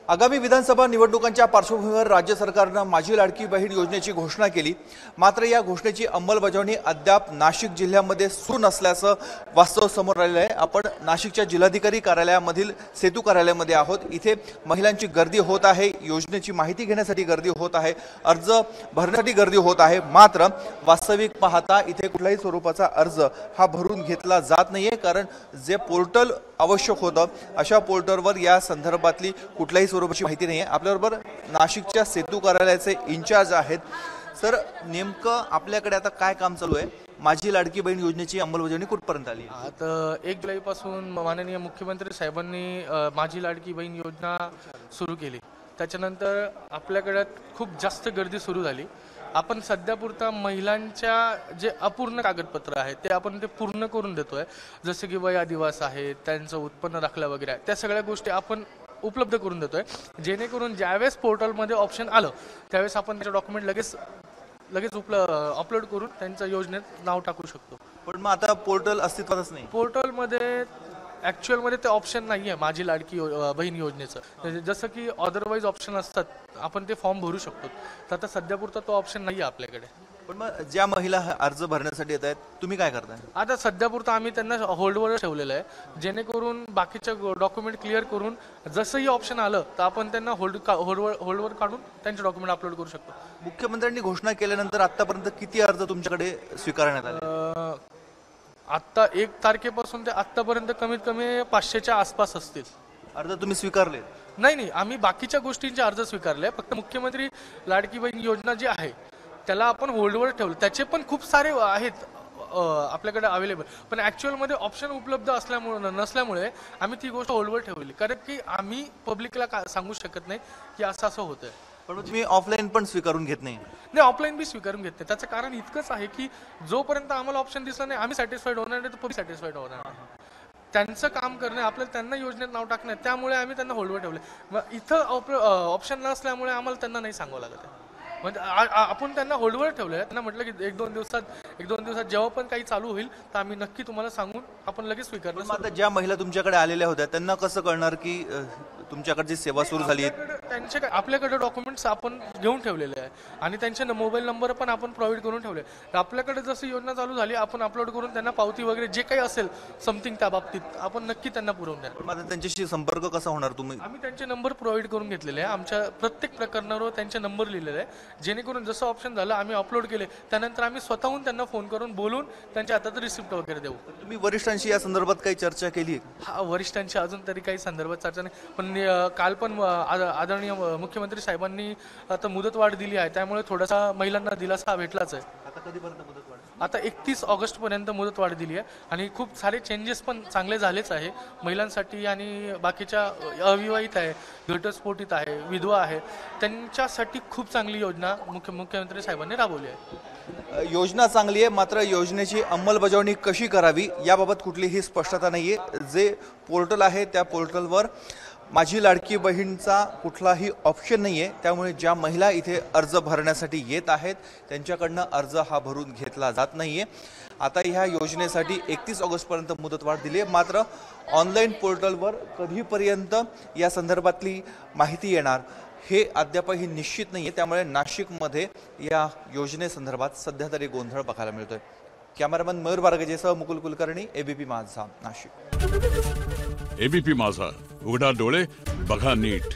आगामी विधानसभा निवडणुकांच्या पार्श्वभूमीवर राज्य सरकारने माझी लाडकी बहीण योजनेची घोषणा केली। मात्र या घोषणेची अंमलबजावणी अद्याप नाशिक जिल्ह्यामध्ये सुरू नसल्याचं वास्तव समोर आलेलं आहे। आपण नाशिकच्या जिल्हाधिकारी कार्यालयामधील सेतू कार्यालयामध्ये आहोत। इथे महिलांची गर्दी होत आहे, योजनेची माहिती घेण्यासाठी गर्दी होत आहे, अर्ज भरण्यासाठी गर्दी होत आहे। मात्र वास्तविक पाहता इथे कुठल्याही स्वरूपाचा अर्ज हा भरून घेतला जात नाहीये, कारण जे पोर्टल आवश्यक होतं अशा पोर्टलवर या संदर्भातली कुठल्याही स्वरूपाची माहिती नाही आहे। आपल्याबरोबर नाशिकच्या सेतू कार्यालयाचे इंचार्ज आहेत। सर, नेमकं आपल्याकडे आता काय काम चालू आहे? माझी लाडकी बहीण योजनेची अंमलबजावणी कुठपर्यंत आली? आता 1 जुलैपासून माननीय मुख्यमंत्री साहेबांनी माझी लाडकी बहीण योजना सुरू केली। त्याच्यानंतर आपल्याकडे खूप जास्त गर्दी सुरू झाली। आपण सध्यापुरता महिलांच्या जे अपूर्ण कागदपत्र आहेत ते आपण पूर्ण करून देतोय, जसे की वय आदिवास आहे, त्यांचं उत्पन्न दाखला वगैरे आहे, त्या सगळ्या गोष्टी आपण उपलब्ध करून देतोय, जेणेकरून ज्यावेळेस पोर्टलमध्ये ऑप्शन आलं त्यावेळेस आपण त्याचे डॉक्युमेंट लगेच अपलोड करून त्यांच्या योजनेत नाव टाकू शकतो। पण मग आता पोर्टल अस्तित्वातच नाही। पोर्टलमध्ये ॲक्च्युअलमध्ये ते ऑप्शन नाही आहे माझी लाडकी बहीण योजनेचं, जसं की अदरवाईज ऑप्शन असतात आपण ते फॉर्म भरू शकतो, तर आता सध्यापुरता तो ऑप्शन नाही आहे आपल्याकडे। पण मग ज्या महिला अर्ज भरण्यासाठी येत आहेत तुम्ही काय करताय? आता सध्यापुरता आम्ही त्यांना होल्डवर ठेवलेलं आहे, जेणेकरून बाकीच्या डॉक्युमेंट क्लिअर करून जसंही ऑप्शन आलं तर आपण त्यांना होल्डवर काढून त्यांचे डॉक्युमेंट अपलोड करू शकतो। मुख्यमंत्र्यांनी घोषणा केल्यानंतर आतापर्यंत किती अर्ज तुमच्याकडे स्वीकारण्यात आले? आत्ता 1 तारखेपासून ते आत्तापर्यंत कमीत कमी 500च्या आसपास असतील अर्ज तुम्ही स्वीकारले? नाही, आम्ही बाकीच्या गोष्टींचे अर्ज स्वीकारले, फक्त मुख्यमंत्री लाडकी बहीण योजना जी आहे त्याला आपण होल्डवर ठेवलं। त्याचे पण खूप सारे आहेत आपल्याकडे अवेलेबल, पण ॲक्च्युअलमध्ये ऑप्शन उपलब्ध नसल्यामुळे आम्ही ती गोष्ट होल्डवर ठेवली, कारण की आम्ही पब्लिकला सांगू शकत नाही की असं होतंय। पण तुम्ही ऑफलाईन पण स्वीकारून घेत नाही? नाही, ऑफलाईन बी स्वीकारून घेत नाही। त्याचं कारण इतकंच आहे की जोपर्यंत आम्हाला ऑप्शन दिसला नाही आम्ही सॅटिस्फाईड होणार नाही, तर पब्लिक सॅटिस्फाईड होणार नाही। त्यांचं काम करणे आपल्याला त्यांना योजनेत नाव टाकणं, त्यामुळे आम्ही त्यांना होल्डवर ठेवले। मग इथं ऑप्शन नसल्यामुळे आम्हाला त्यांना नाही सांगावं लागत आहे, म्हणजे आपण त्यांना होल्डवर ठेवलं आहे। त्यांना म्हटलं की एक दोन दिवसात जेव्हा पण काही चालू होईल तर आम्ही नक्की तुम्हाला सांगून आपण लगेच स्वीकारलं। आता ज्या महिला तुमच्याकडे आलेल्या होत्या त्यांना कसं कळणार की तुमच्याकडची सेवा सुरू झाली? त्यांचे आपल्याकडे डॉक्युमेंट्स आपण घेऊन ठेवलेले आहे आणि त्यांचे मोबाईल नंबर पण आपण प्रोव्हाइड करून ठेवले। आपल्याकडे जशी योजना चालू झाली आपण अपलोड करून त्यांना पावती वगैरे जे काही असेल समथिंग त्या बाबतीत आपण नक्की त्यांना पुरवून द्या। आता त्यांच्याशी संपर्क कसा होणार? तुम्ही? आम्ही त्यांचे नंबर प्रोव्हाइड करून घेतलेले आहे, आमच्या प्रत्येक प्रकरणावर त्यांचे नंबर लिहिलेले आहे, जेणेकरून जसं ऑप्शन झालं आम्ही अपलोड केले त्यानंतर आम्ही स्वतःहून त्यांना फोन करून बोलून त्यांच्या हातात रिसिप्ट वगैरे देऊ। तुम्ही वरिष्ठांशी या संदर्भात काही चर्चा केली? हा, वरिष्ठांशी अजून तरी काही संदर्भात चर्चा नाही, पण काल पण आदरणीय मुख्यमंत्री साहेबांनी आता मुदतवाढ दिली आहे, त्यामुळे थोडासा महिलांना दिलासा भेटलाच आहे। आता कधीपर्यंत मुदतवाढ? आता 31 ऑगस्टपर्यंत मुदतवाढ दिली आहे आणि खूप सारे चेंजेस पण चांगले झालेच आहे महिलांसाठी आणि बाकीच्या अविवाहित आहे, घटस्फोटित आहे, विधवा आहे, त्यांच्यासाठी खूप चांगली योजना मुख्यमंत्री साहेबांनी राबवली आहे। योजना चांगली आहे, मात्र योजनेची अंमलबजावणी कशी करावी याबाबत कुठलीही स्पष्टता नाहीये। जे पोर्टल आहे त्या पोर्टलवर माझी लाडकी बहीणचा कुठलाही ऑप्शन नाही आहे, त्यामुळे ज्या महिला इथे अर्ज भरण्यासाठी येत आहेत त्यांच्याकडनं अर्ज हा भरून घेतला जात नाही आहे। आता ह्या योजनेसाठी 31 ऑगस्टपर्यंत मुदतवाढ दिली आहे, मात्र ऑनलाईन पोर्टलवर कधीपर्यंत या संदर्भातली माहिती येणार हे अद्यापही निश्चित नाही आहे। त्यामुळे नाशिकमध्ये या योजनेसंदर्भात सध्या तरी गोंधळ बघायला मिळतोय। कॅमेरामन मयूर बारगजेसह मुकुल कुलकर्णी, एबीपी माझा, नाशिक। एबीपी माझा, उघडा डोळे बघा नीट।